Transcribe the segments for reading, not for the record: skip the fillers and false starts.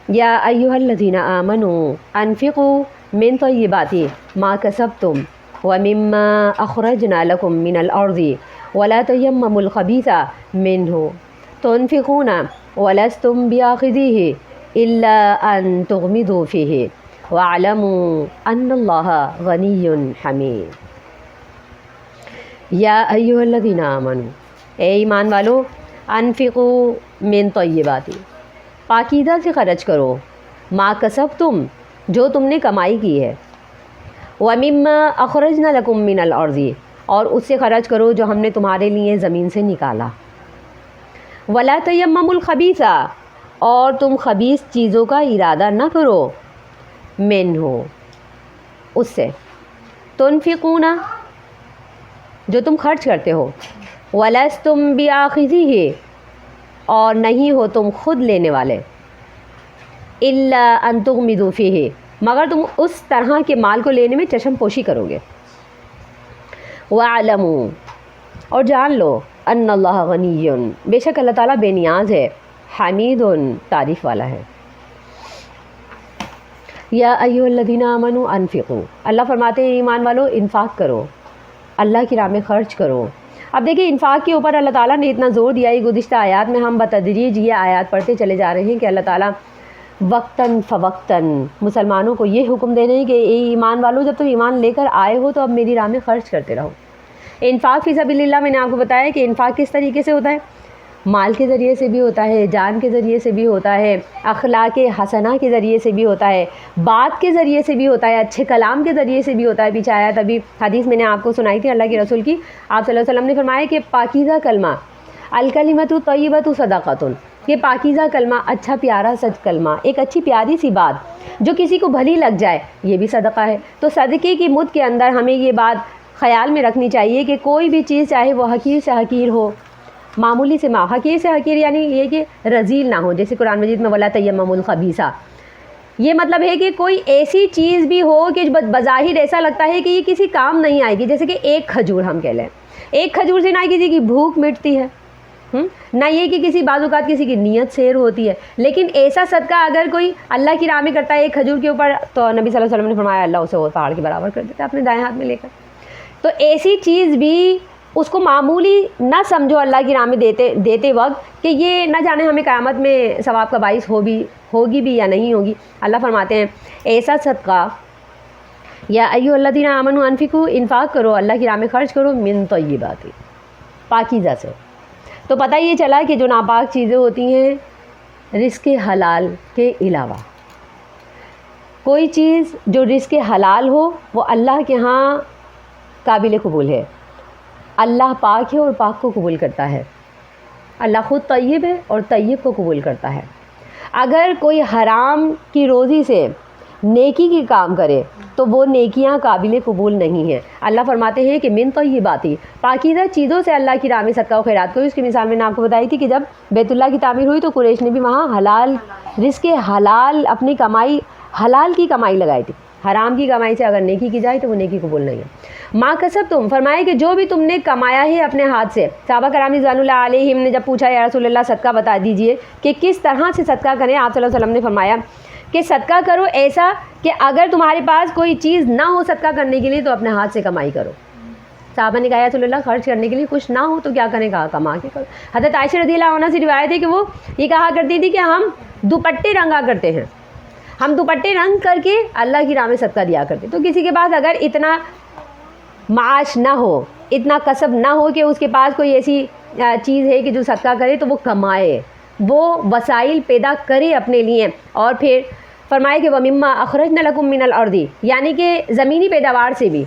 یا ایھا الذین آمنوا انفقوا من طیبات ما کسبتم ومما اخرجنا لکم من الارض ولا تیمموا الخبیث منہ تنفقون ولستم بآخذیہ الا ان تغمضوا فیہ واعلموا ان اللہ غنی حمید۔ یا ایھا الذین آمنوا، اے ایمان والو، انفقوا من طیبات، پاکیزہ سے خرچ کرو، ما کسبتم، جو تم نے کمائی کی ہے، ومما اخرجنا لکم من الارض، اور اس سے خرچ کرو جو ہم نے تمہارے لیے زمین سے نکالا، ولا تیمموا الخبیث، اور تم خبیث چیزوں کا ارادہ نہ کرو، منہ، اس سے، تنفقون، جو تم خرچ کرتے ہو، ولستم بآخذیہ، اور نہیں ہو تم خود لینے والے، الا ان تغمضوا فیہ، مگر تم اس طرح کے مال کو لینے میں چشم پوشی کرو گے، واعلموا، اور جان لو، ان اللہ غنی، بے شک اللہ تعالیٰ بے نیاز ہے، حمید، تعریف والا ہے۔ یا ایھا الذین آمنوا انفقوا، اللہ فرماتے ہیں ایمان والو انفاق کرو، اللہ کی راہ میں خرچ کرو۔ اب دیکھیں انفاق کے اوپر اللہ تعالیٰ نے اتنا زور دیا ہے، گزشتہ آیات میں ہم بتدریج یہ آیات پڑھتے چلے جا رہے ہیں کہ اللہ تعالیٰ وقتاً فوقتاً مسلمانوں کو یہ حکم دے رہے ہیں کہ اے ایمان والو، جب تم ایمان لے کر آئے ہو تو اب میری راہ میں خرچ کرتے رہو۔ انفاق فی سبیل اللہ، میں نے آپ کو بتایا کہ انفاق کس طریقے سے ہوتا ہے، مال کے ذریعے سے بھی ہوتا ہے، جان کے ذریعے سے بھی ہوتا ہے، اخلاق حسنہ کے ذریعے سے بھی ہوتا ہے، بات کے ذریعے سے بھی ہوتا ہے، اچھے کلام کے ذریعے سے بھی ہوتا ہے۔ پیچھے آیا تبھی حدیث میں نے آپ کو سنائی تھی اللہ کے رسول کی، آپ صلی اللہ علیہ وسلم نے فرمایا کہ پاکیزہ کلمہ، الکلمۃ طیبۃ صدقۃ، یہ پاکیزہ کلمہ، اچھا پیارا سچ کلمہ، ایک اچھی پیاری سی بات جو کسی کو بھلی لگ جائے، یہ بھی صدقہ ہے۔ تو صدقے کی مد کے اندر ہمیں یہ بات خیال میں رکھنی چاہیے کہ کوئی بھی چیز چاہے وہ حقیر سے حقیر ہو، معمولی سے حقیر سے حقیر، یعنی یہ کہ رذیل نہ ہو، جیسے قرآن مجید میں ولا تیمموا الخبیث، یہ مطلب ہے کہ کوئی ایسی چیز بھی ہو کہ بظاہر ایسا لگتا ہے کہ یہ کسی کام نہیں آئے گی، جیسے کہ ایک کھجور ہم کہہ لیں، ایک کھجور سے نہ کسی کی بھوک مٹتی ہے، نہ یہ کہ کسی بعض اوقات کسی کی نیت سیر ہوتی ہے، لیکن ایسا صدقہ اگر کوئی اللہ کی راہ میں کرتا ہے ایک کھجور کے اوپر، تو نبی صلی اللہ علیہ وسلم نے فرمایا اللہ اسے وہ پہاڑ کے برابر کر دیتا ہے اپنے دائیں ہاتھ میں لے کر۔ تو ایسی چیز بھی اس کو معمولی نہ سمجھو اللہ کی راہ میں دیتے وقت کہ یہ نہ جانے ہمیں قیامت میں ثواب کا باعث ہوگی بھی یا نہیں ہوگی۔ اللہ فرماتے ہیں ایسا صدقہ، یا ایھا الذین آمنوا انفقوا، انفاق کرو، اللہ کی راہ میں خرچ کرو، من طیبات، پاکیزہ سے۔ تو پتہ یہ چلا کہ جو ناپاک چیزیں ہوتی ہیں رزق حلال کے علاوہ، کوئی چیز جو رزق حلال ہو وہ اللہ کے ہاں قابل قبول ہے، اللہ پاک ہے اور پاک کو قبول کرتا ہے، اللہ خود طیب ہے اور طیب کو قبول کرتا ہے۔ اگر کوئی حرام کی روزی سے نیکی کی کام کرے تو وہ نیکیاں قابل قبول نہیں ہیں۔ اللہ فرماتے ہیں کہ من طیبات، پاکیزہ چیزوں سے اللہ کی راہ میں صدقہ و خیرات کرو۔ اس کی مثال میں نے آپ کو بتائی تھی کہ جب بیت اللہ کی تعمیر ہوئی تو قریش نے بھی وہاں حلال رزق حلال، اپنی کمائی حلال کی کمائی لگائی تھی۔ حرام کی کمائی سے اگر نیکی کی جائے تو وہ نیکی قبول نہیں ہے۔ ما کسبتم، فرمایا کہ جو بھی تم نے کمایا ہے اپنے ہاتھ سے۔ صحابہ کرام رضوان اللہ علیہم نے جب پوچھا یا رسول اللہ صدقہ بتا دیجئے کہ کس طرح سے صدقہ کریں، آپ صلی اللہ علیہ وسلم نے فرمایا کہ صدقہ کرو ایسا کہ اگر تمہارے پاس کوئی چیز نہ ہو صدقہ کرنے کے لیے تو اپنے ہاتھ سے کمائی کرو۔ صحابہ نے کہا یا رسول اللہ خرچ کرنے کے لیے کچھ نہ ہو تو کیا کریں، کہا کما کے کرو۔ حضرت عائشہ رضی اللہ عنہا سے روایت ہے کہ وہ یہ کہا کرتی تھی کہ ہم دوپٹے رنگا کرتے ہیں، ہم دوپٹے رنگ کر کے اللہ کی راہ میں صدقہ دیا کرتے۔ تو کسی کے پاس اگر اتنا معاش نہ ہو، اتنا کسب نہ ہو کہ اس کے پاس کوئی ایسی چیز ہے کہ جو صدقہ کرے، تو وہ کمائے، وہ وسائل پیدا کرے اپنے لیے۔ اور پھر فرمائے کہ وَمِمَّا أَخْرَجْنَا لَكُم مِّنَ الْأَرْضِ، یعنی کہ زمینی پیداوار سے بھی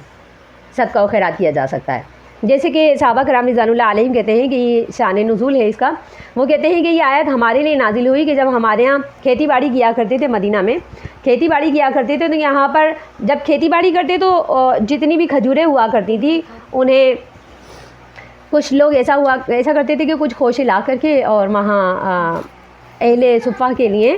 صدقہ و خیرات کیا جا سکتا ہے۔ جیسے کہ صحابہ کرام رضوان اللہ علیہم کہتے ہیں کہ یہ شان نزول ہے اس کا، وہ کہتے ہیں کہ یہ آیت ہمارے لیے نازل ہوئی کہ جب ہمارے ہاں کھیتی باڑی کیا کرتے تھے، مدینہ میں کھیتی باڑی کیا کرتے تھے، تو یہاں پر جب کھیتی باڑی کرتے تو جتنی بھی کھجوریں ہوا کرتی تھی انہیں کچھ لوگ ایسا کرتے تھے کہ کچھ خوشے لا کر کے اور وہاں اہل صفہ کے لیے،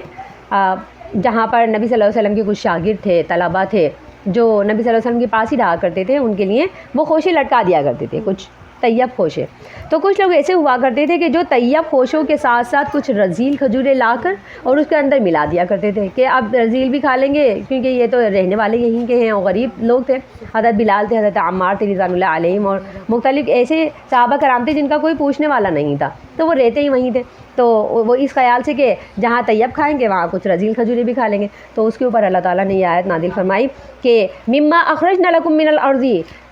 جہاں پر نبی صلی اللہ علیہ وسلم کے کچھ شاگرد تھے، طلباء تھے جو نبی صلی اللہ علیہ وسلم کے پاس ہی رہا کرتے تھے، ان کے لیے وہ خوشے لٹکا دیا کرتے تھے کچھ طیب خوشے. تو کچھ لوگ ایسے ہوا کرتے تھے کہ جو طیب خوشوں کے ساتھ ساتھ کچھ رزیل کھجوریں لا کر اور اس کے اندر ملا دیا کرتے تھے کہ اب رزیل بھی کھا لیں گے کیونکہ یہ تو رہنے والے یہیں کے ہیں اور غریب لوگ تھے. حضرت بلال تھے, حضرت عمار تھے رضوان اللہ علیہم, اور مختلف ایسے صحابہ کرام تھے جن کا کوئی پوچھنے والا نہیں تھا, تو وہ رہتے ہی وہیں تھے. تو وہ اس خیال سے کہ جہاں طیب کھائیں گے وہاں کچھ رزیل کھجوریں بھی کھا لیں گے. تو اس کے اوپر اللہ تعالیٰ نے یہ آیت نازل فرمائی کہ مما اخرجنا لکم من الارض,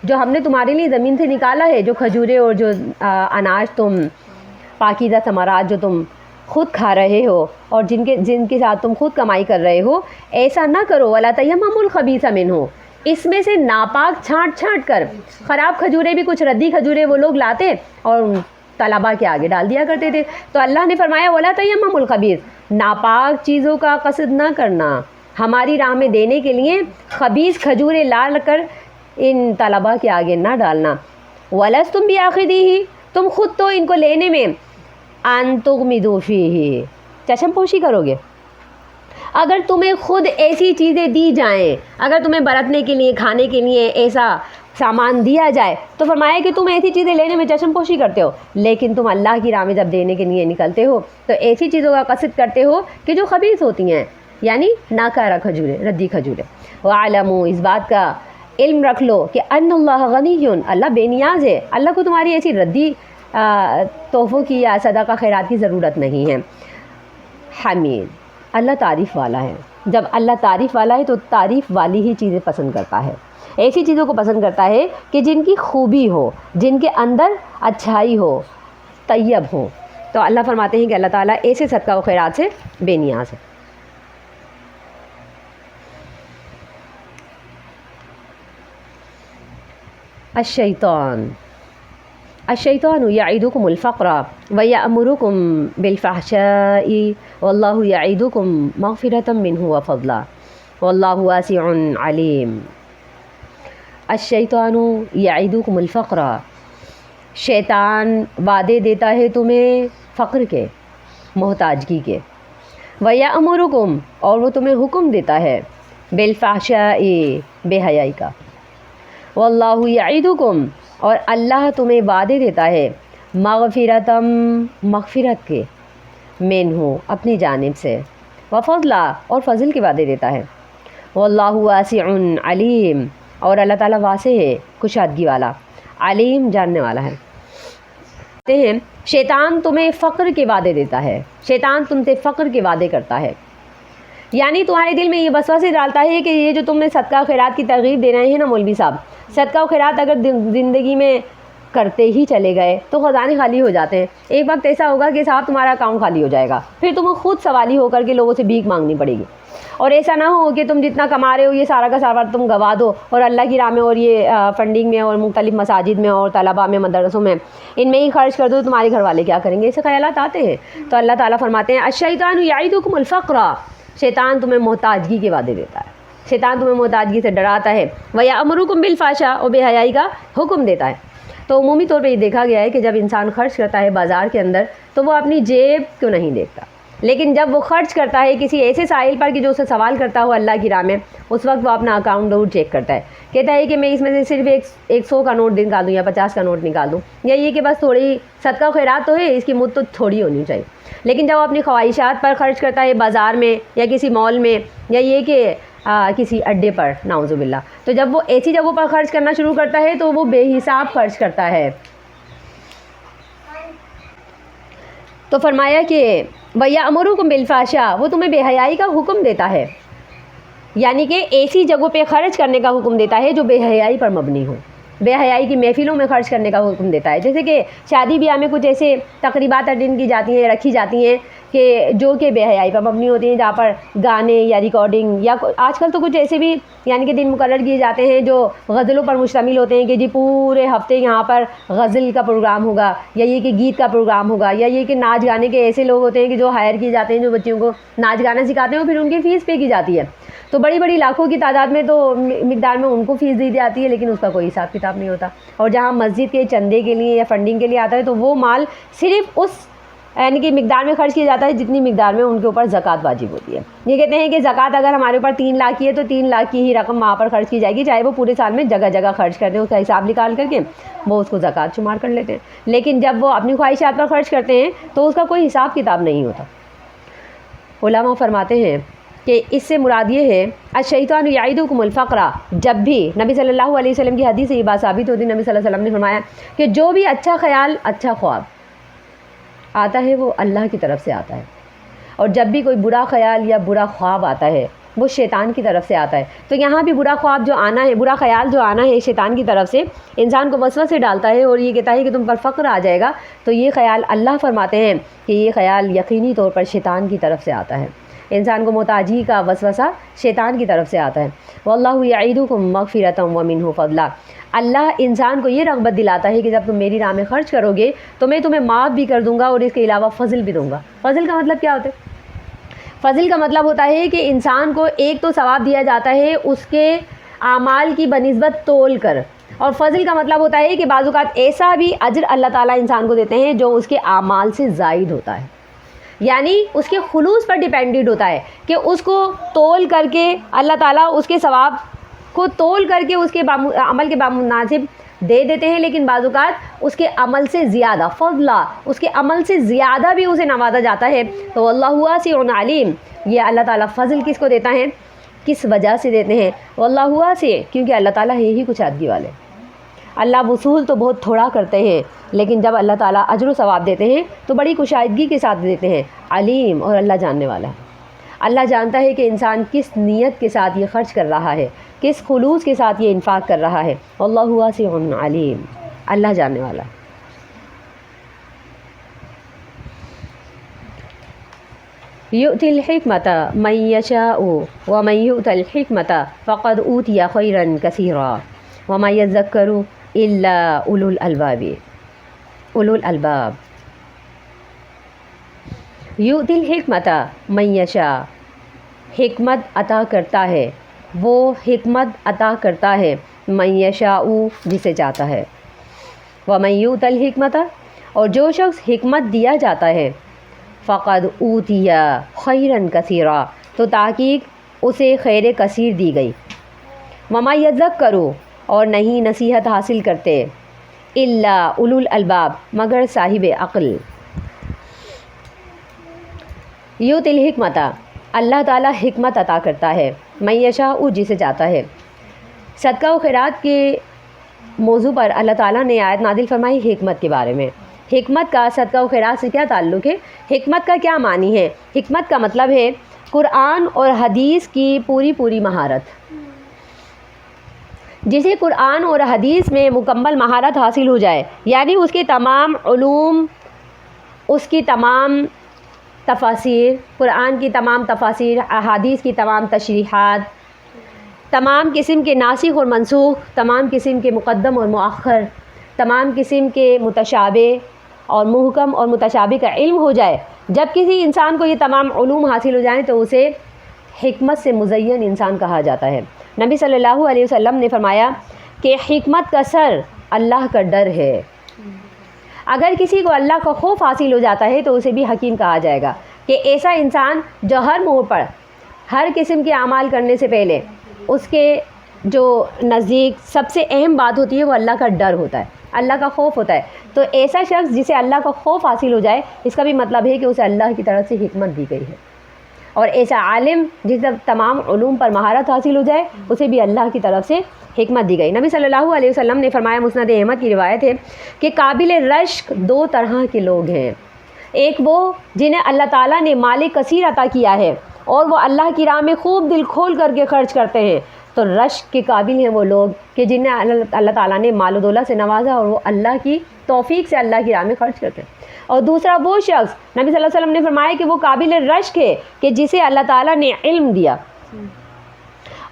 جو ہم نے تمہارے لیے زمین سے نکالا ہے, جو کھجوریں اور جو اناج تم پاکیزہ ثمرات جو تم خود کھا رہے ہو اور جن کے ساتھ تم خود کمائی کر رہے ہو, ایسا نہ کرو ولا تیمموا الخبیث منہ, اس میں سے ناپاک چھانٹ کر خراب کھجوریں بھی کچھ ردی کھجوریں وہ لوگ لاتے اور طلباء کے آگے ڈال دیا کرتے تھے. تو اللہ نے فرمایا ولا تیمموا الخبیث, ناپاک چیزوں کا قصد نہ کرنا, ہماری راہ میں دینے کے لیے خبیث کھجوریں لا کر ان طلباء کے آگے نہ ڈالنا. ولستم بآخذیہ, تم خود تو ان کو لینے میں ان تغمضوا فیہ, چشم پوشی کرو گے. اگر تمہیں خود ایسی چیزیں دی جائیں, اگر تمہیں برتنے کے لیے کھانے کے لیے ایسا سامان دیا جائے تو فرمایا کہ تم ایسی چیزیں لینے میں چشم پوشی کرتے ہو, لیکن تم اللہ کی راہ میں جب دینے کے لیے نکلتے ہو تو ایسی چیزوں کا قصد کرتے ہو کہ جو خبیث ہوتی ہیں, یعنی ناکارہ کھجوریں, ردی کھجوریں. وَاعْلَمُوا, اس بات کا علم رکھ لو کہ ان اللہ غنی, اللہ بے نیاز ہے, اللہ کو تمہاری ایسی ردی تحفوں کی یا صدقہ خیرات کی ضرورت نہیں ہے. حمید, اللہ تعریف والا ہے. جب اللہ تعریف والا ہے تو تعریف والی ہی چیزیں پسند کرتا ہے, ایسی چیزوں کو پسند کرتا ہے کہ جن کی خوبی ہو, جن کے اندر اچھائی ہو, طیب ہو. تو اللہ فرماتے ہیں کہ اللہ تعالیٰ ایسے صدقہ و خیرات سے بے نیاز ہے. الشیطان یعدکم الفقر ویأمرکم بالفحشاء واللہ یعدکم مغفرۃ منہ وفضلا واللہ واسع علیم. الشیطان یعدکم الفقر, شیطان وعدے دیتا ہے تمہیں فقر کے, محتاجگی کے. ویأمرکم, اور وہ تمہیں حکم دیتا ہے بالفحشاء, بے حیائی کا. واللہ یعدکم, اور اللہ تمہیں وعدے دیتا ہے مغفرتم, مغفرت کے, منہ, اپنی جانب سے, وفضلا, اور فضل کے وعدے دیتا ہے. واللہ واسع علیم, اور اللہ تعالیٰ واسع ہے, کشادگی والا, علیم, جاننے والا ہے. کہتے ہیں شیطان تمہیں فقر کے وعدے دیتا ہے, شیطان تم سے فقر کے وعدے کرتا ہے, یعنی تمہارے دل میں یہ وسوسے ڈالتا ہے کہ یہ جو تم نے صدقہ خیرات کی ترغیب دے رہے ہیں نا مولوی صاحب, صدقہ و خیرات اگر زندگی میں کرتے ہی چلے گئے تو خزانے خالی ہو جاتے ہیں. ایک وقت ایسا ہوگا کہ صاحب تمہارا اکاؤنٹ خالی ہو جائے گا, پھر تمہیں خود سوالی ہو کر کے لوگوں سے بھیک مانگنی پڑے گی. اور ایسا نہ ہو کہ تم جتنا کما رہے ہو یہ سارا کا سارا تم گوا دو اور اللہ کی راہ میں اور یہ فنڈنگ میں اور مختلف مساجد میں اور طلباء میں, مدرسوں میں, ان میں ہی خرچ کر دو, تمہارے گھر والے کیا کریں گے, ایسے خیالات آتے ہیں. تو اللہ تعالیٰ فرماتے ہیں الشیطان یعدکم الفقر, شیطان تمہیں محتاجگی کے وعدے دیتا ہے, شیطان تمہیں محتاجگی سے ڈراتا ہے. وَيَأْمُرُكُمْ بِالْفَحْشَاءِ, اور بے حیائی کا حکم دیتا ہے. تو عمومی طور پہ یہ دیکھا گیا ہے کہ جب انسان خرچ کرتا ہے بازار کے اندر تو وہ اپنی جیب کو نہیں دیکھتا, لیکن جب وہ خرچ کرتا ہے کسی ایسے سائل پر کہ جو اسے سوال کرتا ہو اللہ کی راہ میں, اس وقت وہ اپنا اکاؤنٹ ضرور چیک کرتا ہے, کہتا ہے کہ میں اس میں سے صرف 100 کا نوٹ نکال دوں یا 50 کا نوٹ نکال دوں, یا یہ کہ بس تھوڑی صدقہ خیرات تو ہے, اس کی مدت تو تھوڑی ہونی چاہیے. لیکن جب وہ اپنی خواہشات پر خرچ کرتا ہے بازار میں یا کسی مال میں یا یہ کہ کسی اڈے پر, نعوذ باللہ, تو جب وہ ایسی جگہوں پر خرچ کرنا شروع کرتا ہے تو وہ بے حساب خرچ کرتا ہے. تو فرمایا کہ وَيَأْمُرُكُمْ بِالْفَحْشَاءِ, وہ تمہیں بے حیائی کا حکم دیتا ہے, یعنی کہ ایسی جگہوں پہ خرچ کرنے کا حکم دیتا ہے جو بے حیائی پر مبنی ہو, بے حیائی کی محفلوں میں خرچ کرنے کا حکم دیتا ہے. جیسے کہ شادی بیاہ میں کچھ ایسے تقریبات اٹینڈ کی جاتی ہیں, رکھی جاتی ہیں کہ جو کہ بے حیائی پر مبنی ہوتی ہیں, جہاں پر گانے یا ریکارڈنگ یا آج کل تو کچھ ایسے بھی یعنی کہ دن مقرر کیے جاتے ہیں جو غزلوں پر مشتمل ہوتے ہیں کہ جی پورے ہفتے یہاں پر غزل کا پروگرام ہوگا, یا یہ کہ گیت کا پروگرام ہوگا, یا یہ کہ ناچ گانے کے ایسے لوگ ہوتے ہیں کہ جو ہائر کیے جاتے ہیں جو بچیوں کو ناچ گانا سکھاتے ہیں اور پھر ان کی فیس پے کی جاتی ہے. تو بڑی بڑی لاکھوں کی تعداد میں تو مقدار میں ان کو فیس دی جاتی ہے, لیکن اس کا کوئی حساب کتاب نہیں ہوتا. اور جہاں مسجد کے چندے کے لیے یا فنڈنگ کے لیے آتا ہے تو وہ مال صرف اس یعنی کہ مقدار میں خرچ کیا جاتا ہے جتنی مقدار میں ان کے اوپر زکوٰۃ واجب ہوتی ہے. یہ کہتے ہیں کہ زکوٰۃ اگر ہمارے اوپر 3 لاکھ کی ہے تو 3 لاکھ کی ہی رقم وہاں پر خرچ کی جائے گی, چاہے وہ پورے سال میں جگہ جگہ خرچ کر دیں, اس کا حساب نکال کر کے وہ اس کو زکوٰۃ شمار کر لیتے ہیں. لیکن جب وہ اپنی خواہشات پر خرچ کرتے ہیں تو اس کا کوئی حساب کتاب نہیں ہوتا. علماء فرماتے ہیں کہ اس سے مراد یہ ہے الشیطان یعیدکم الفقر, جب بھی نبی صلی اللہ علیہ وسلم کی حدیث سے یہ بات ثابت ہوتی ہے, نبی صلی اللہ علیہ وسلم نے فرمایا کہ جو بھی اچھا خیال اچھا خواب آتا ہے وہ اللہ کی طرف سے آتا ہے, اور جب بھی کوئی برا خیال یا برا خواب آتا ہے وہ شیطان کی طرف سے آتا ہے. تو یہاں بھی برا خواب جو آنا ہے, برا خیال جو آنا ہے شیطان کی طرف سے انسان کو وسوسے ڈالتا ہے اور یہ کہتا ہے کہ تم پر فقر آ جائے گا, تو یہ خیال اللہ فرماتے ہیں کہ یہ خیال یقینی طور پر شیطان کی طرف سے آتا ہے. انسان کو محتاجی کا وسوسہ شیطان کی طرف سے آتا ہے. واللہ یعیدکم مغفرۃ ومنہ فضلا, اللہ انسان کو یہ رغبت دلاتا ہے کہ جب تم میری راہ میں خرچ کرو گے تو میں تمہیں معاف بھی کر دوں گا اور اس کے علاوہ فضل بھی دوں گا. فضل کا مطلب کیا ہوتا ہے؟ فضل کا مطلب ہوتا ہے کہ انسان کو ایک تو ثواب دیا جاتا ہے اس کے اعمال کی بنسبت تول کر, اور فضل کا مطلب ہوتا ہے کہ بعض اوقات ایسا بھی اجر اللہ تعالیٰ انسان کو دیتے ہیں جو اس کے اعمال سے زائد ہوتا ہے, یعنی اس کے خلوص پر ڈیپینڈڈ ہوتا ہے کہ اس کو تول کر کے اللہ تعالیٰ اس کے ثواب کو تول کر کے اس کے عمل کے بامناسب دے دیتے ہیں, لیکن بعض اوقات اس کے عمل سے زیادہ فضلا, اس کے عمل سے زیادہ بھی اسے نوازا جاتا ہے. تو اللہ واسع علیم, یہ اللہ تعالیٰ فضل کس کو دیتا ہے, کس وجہ سے دیتے ہیں؟ واللہ واسع, کیونکہ اللہ تعالیٰ ہے ہی کچھ عادی والے. اللہ وصول تو بہت تھوڑا کرتے ہیں, لیکن جب اللہ تعالیٰ اجر و ثواب دیتے ہیں تو بڑی کشادگی کے ساتھ دیتے ہیں. علیم, اور اللہ جاننے والا ہے. اللہ جانتا ہے کہ انسان کس نیت کے ساتھ یہ خرچ کر رہا ہے, کس خلوص کے ساتھ یہ انفاق کر رہا ہے. واللہ واسع علیم, اللہ جاننے والا. یؤتی الحکمۃ من یشاء ومن یؤت الحکمۃ فقد اوتی خیرا کثیرا وما یذکر الا اولو الالباب. یؤتی الحکمۃ من یشاء, حکمت عطا کرتا ہے, وہ حکمت عطا کرتا ہے من یشاء, جسے چاہتا ہے. ومن یؤت الحکمۃ, اور جو شخص حکمت دیا جاتا ہے, فقد اوتی خیرا کثیرا, تو تحقیق اسے خیر کثیر دی گئی. وما یذکر, اور نہیں نصیحت حاصل کرتے, الا اولو الالباب, مگر صاحب عقل. یؤتی الحکمۃ, اللہ تعالیٰ حکمت عطا کرتا ہے, من یشاء, جسے چاہتا ہے. صدقہ و خیرات کے موضوع پر اللہ تعالیٰ نے آیت نازل فرمائی حکمت کے بارے میں. حکمت کا صدقہ و خیرات سے کیا تعلق ہے؟ حکمت کا کیا معنی ہے؟ حکمت کا مطلب ہے قرآن اور حدیث کی پوری مہارت. جسے قرآن اور حدیث میں مکمل مہارت حاصل ہو جائے, یعنی اس کے تمام علوم, اس کی تمام تفاسیر, قرآن کی تمام تفاسیر, احادیث کی تمام تشریحات, تمام قسم کے ناسخ اور منسوخ, تمام قسم کے مقدم اور مؤخر, تمام قسم کے متشابہ اور محکم اور متشابہ کا علم ہو جائے. جب کسی انسان کو یہ تمام علوم حاصل ہو جائیں تو اسے حکمت سے مزین انسان کہا جاتا ہے. نبی صلی اللہ علیہ وسلم نے فرمایا کہ حکمت کا سر اللہ کا ڈر ہے. اگر کسی کو اللہ کا خوف حاصل ہو جاتا ہے تو اسے بھی حکیم کہا جائے گا, کہ ایسا انسان جو ہر موڑ پر ہر قسم کے اعمال کرنے سے پہلے اس کے جو نزدیک سب سے اہم بات ہوتی ہے وہ اللہ کا ڈر ہوتا ہے, اللہ کا خوف ہوتا ہے. تو ایسا شخص جسے اللہ کا خوف حاصل ہو جائے, اس کا بھی مطلب ہے کہ اسے اللہ کی طرف سے حکمت دی گئی ہے. اور ایسا عالم جس تمام علوم پر مہارت حاصل ہو جائے, اسے بھی اللہ کی طرف سے حکمت دی گئی. نبی صلی اللہ علیہ وسلم نے فرمایا, مسند احمد کی روایت ہے, کہ قابل رشک 2 طرح کے لوگ ہیں. ایک وہ جنہیں اللہ تعالیٰ نے مال کثیر عطا کیا ہے اور وہ اللہ کی راہ میں خوب دل کھول کر کے خرچ کرتے ہیں, تو رشک کے قابل ہیں وہ لوگ کہ جنہیں اللہ تعالیٰ نے مال و دولت سے نوازا اور وہ اللہ کی توفیق سے اللہ کی راہ میں خرچ کرتے ہیں. اور دوسرا وہ شخص, نبی صلی اللہ علیہ وسلم نے فرمایا کہ وہ قابل رشک ہے کہ جسے اللہ تعالیٰ نے علم دیا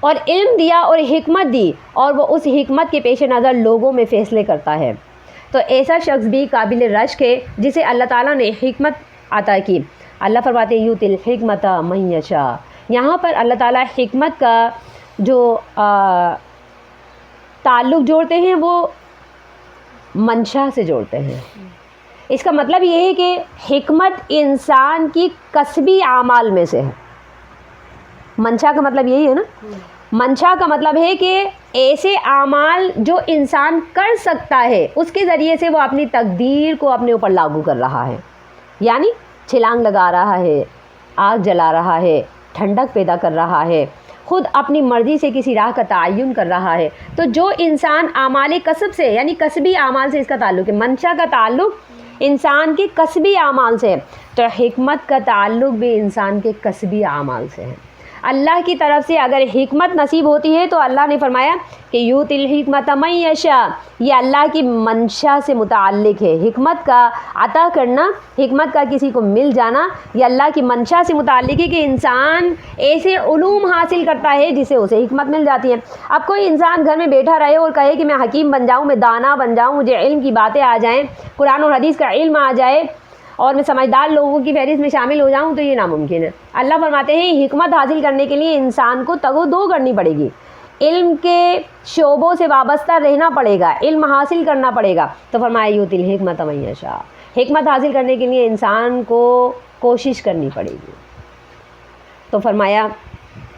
اور حکمت دی, اور وہ اس حکمت کے پیش نظر لوگوں میں فیصلے کرتا ہے. تو ایسا شخص بھی قابل رشک ہے جسے اللہ تعالیٰ نے حکمت عطا کی. اللہ فرماتے ہیں یؤتی الحکمۃ من یشاء. یہاں پر اللہ تعالیٰ حکمت کا جو تعلق جوڑتے ہیں وہ منشا سے جوڑتے ہیں, اس کا مطلب یہ ہے کہ حکمت انسان کی کسبی اعمال میں سے ہے. منشا کا مطلب یہی ہے نا. منشا کا مطلب ہے کہ ایسے اعمال جو انسان کر سکتا ہے اس کے ذریعے سے وہ اپنی تقدیر کو اپنے اوپر لاگو کر رہا ہے. یعنی چھلانگ لگا رہا ہے, آگ جلا رہا ہے, ٹھنڈک پیدا کر رہا ہے, خود اپنی مرضی سے کسی راہ کا تعین کر رہا ہے. تو جو انسان اعمال کسب سے یعنی کسبی اعمال سے اس کا تعلق ہے. منشا کا تعلق انسان کے کسبی اعمال سے ہے, تو حکمت کا تعلق بھی انسان کے کسبی اعمال سے ہے. اللہ کی طرف سے اگر حکمت نصیب ہوتی ہے تو اللہ نے فرمایا کہ یؤتی الحکمۃ من یشاء, یہ اللہ کی منشا سے متعلق ہے. حکمت کا عطا کرنا, حکمت کا کسی کو مل جانا, یہ اللہ کی منشا سے متعلق ہے کہ انسان ایسے علوم حاصل کرتا ہے جسے اسے حکمت مل جاتی ہے. اب کوئی انسان گھر میں بیٹھا رہے اور کہے کہ میں حکیم بن جاؤں, میں دانا بن جاؤں, مجھے علم کی باتیں آ جائیں, قرآن اور حدیث کا علم آ جائے اور میں سمجھدار لوگوں کی فہرست میں شامل ہو جاؤں, تو یہ ناممکن ہے. اللہ فرماتے ہیں حکمت حاصل کرنے کے لیے انسان کو تگ و دو کرنی پڑے گی, علم کے شعبوں سے وابستہ رہنا پڑے گا, علم حاصل کرنا پڑے گا. تو فرمایا یؤتی الحکمۃ من یشاء, حکمت حاصل کرنے کے لیے انسان کو کوشش کرنی پڑے گی. تو فرمایا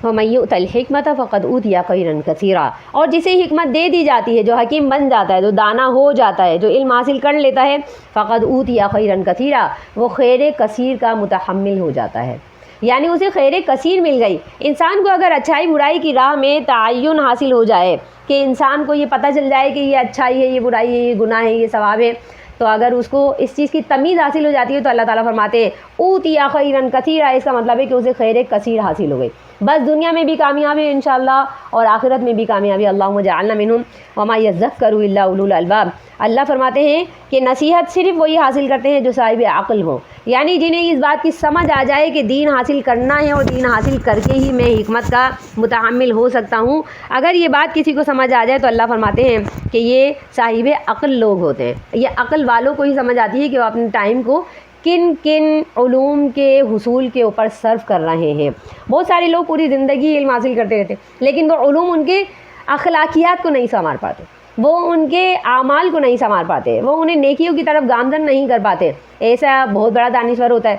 وَمَن يُؤْتَ الْحِكْمَةَ فَقَدْ أُوتِيَ خَيْرًا كَثِيرًا, اور جسے حکمت دے دی جاتی ہے, جو حکیم بن جاتا ہے, جو دانا ہو جاتا ہے, جو علم حاصل کر لیتا ہے, فَقَدْ أُوتِيَ خَيْرًا كَثِيرًا, وہ خیر کثیر کا متحمل ہو جاتا ہے. یعنی اسے خیر کثیر مل گئی. انسان کو اگر اچھائی برائی کی راہ میں تعین حاصل ہو جائے, کہ انسان کو یہ پتہ چل جائے کہ یہ اچھائی ہے, یہ برائی ہے, یہ گناہ ہے, یہ ثواب ہے, تو اگر اس کو اس چیز کی تمیز حاصل ہو جاتی ہے تو اللہ تعالیٰ فرماتے ہیں اوتیٰ خیرًا کثیرا, اس کا مطلب ہے کہ اسے خیر کثیر حاصل ہو گئی. بس دنیا میں بھی کامیابی انشاءاللہ اور آخرت میں بھی کامیابی. اللہم اجعلنا منہم وما یذکر الا اولو الالباب. اللہ فرماتے ہیں کہ نصیحت صرف وہی حاصل کرتے ہیں جو صاحب عقل ہوں, یعنی جنہیں اس بات کی سمجھ آ جائے کہ دین حاصل کرنا ہے اور دین حاصل کر کے ہی میں حکمت کا متحمل ہو سکتا ہوں. اگر یہ بات کسی کو سمجھ آ جائے تو اللہ فرماتے ہیں کہ یہ صاحب عقل لوگ ہوتے ہیں. یہ عقل والوں کو ہی سمجھ آتی ہے کہ وہ اپنے ٹائم کو کن کن علوم کے حصول کے اوپر صرف کر رہے ہیں. بہت سارے لوگ پوری زندگی علم حاصل کرتے رہتے لیکن وہ علوم ان کے اخلاقیات کو نہیں سنوار پاتے, وہ ان کے اعمال کو نہیں سنوار پاتے, وہ انہیں نیکیوں کی طرف گامزن نہیں کر پاتے. ایسا بہت بڑا دانشور ہوتا ہے.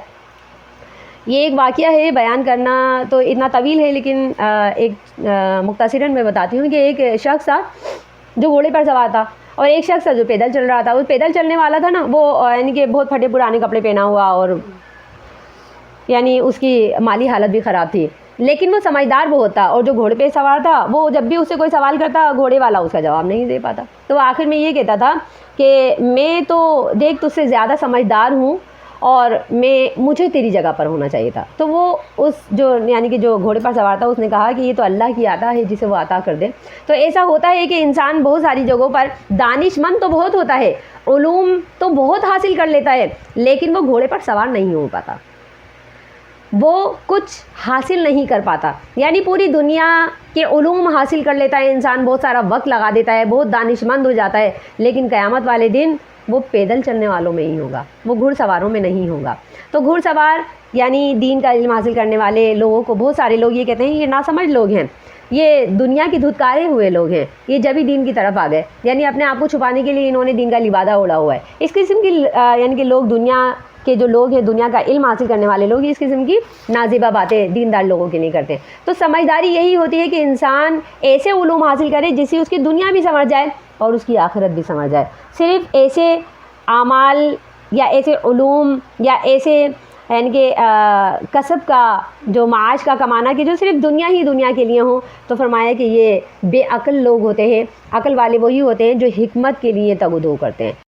یہ ایک واقعہ ہے, بیان کرنا تو اتنا طویل ہے لیکن ایک مختصراً میں بتاتی ہوں کہ ایک شخص تھا جو گھوڑے پر سوار تھا, اور ایک شخص تھا جو پیدل چل رہا تھا. وہ پیدل چلنے والا تھا نا, وہ یعنی کہ بہت پھٹے پرانے کپڑے پہنا ہوا اور یعنی اس کی مالی حالت بھی خراب تھی, لیکن وہ سمجھدار بہت تھا. اور جو گھوڑے پہ سوار تھا وہ جب بھی اس سے کوئی سوال کرتا گھوڑے والا اس کا جواب نہیں دے پاتا. تو وہ آخر میں یہ کہتا تھا کہ میں تو دیکھ تجھ سے زیادہ سمجھدار ہوں اور مجھے تیری جگہ پر ہونا چاہیے تھا. تو وہ اس جو یعنی کہ جو گھوڑے پر سوار تھا اس نے کہا کہ یہ تو اللہ کی عطا ہے جسے وہ عطا کر دے. تو ایسا ہوتا ہے کہ انسان بہت ساری جگہوں پر دانش مند تو بہت ہوتا ہے, علوم تو بہت حاصل کر لیتا ہے, لیکن وہ گھوڑے پر سوار نہیں ہو پاتا, وہ کچھ حاصل نہیں کر پاتا. یعنی پوری دنیا کے علوم حاصل کر لیتا ہے انسان, بہت سارا وقت لگا دیتا ہے, بہت دانش مند ہو جاتا ہے, لیکن قیامت والے دن وہ پیدل چلنے والوں میں ہی ہوگا, وہ گھڑ سواروں میں نہیں ہوگا. تو گھڑ سوار یعنی دین کا علم حاصل کرنے والے لوگوں کو بہت سارے لوگ یہ کہتے ہیں یہ ناسمجھ لوگ ہیں, یہ دنیا کی دھتکارے ہوئے لوگ ہیں, یہ جبھی دین کی طرف آ گئے, یعنی اپنے آپ کو چھپانے کے لیے انہوں نے دین کا لبادہ اوڑھا ہوا ہے. اس قسم کی یعنی کہ لوگ, دنیا کے جو لوگ ہیں, دنیا کا علم حاصل کرنے والے لوگ, اس قسم کی نازیبہ باتیں دیندار لوگوں کی نہیں کرتے. تو سمجھداری یہی ہوتی ہے کہ انسان ایسے علوم حاصل کرے جس سے اس کی دنیا بھی سنور جائے اور اس کی آخرت بھی سنور جائے. صرف ایسے اعمال یا ایسے علوم یا ایسے یعنی کہ کسب کا جو معاش کا کمانا کہ جو صرف دنیا ہی دنیا کے لیے ہوں, تو فرمایا کہ یہ بے عقل لوگ ہوتے ہیں. عقل والے وہی ہوتے ہیں جو حکمت کے لیے تگ و دو کرتے ہیں.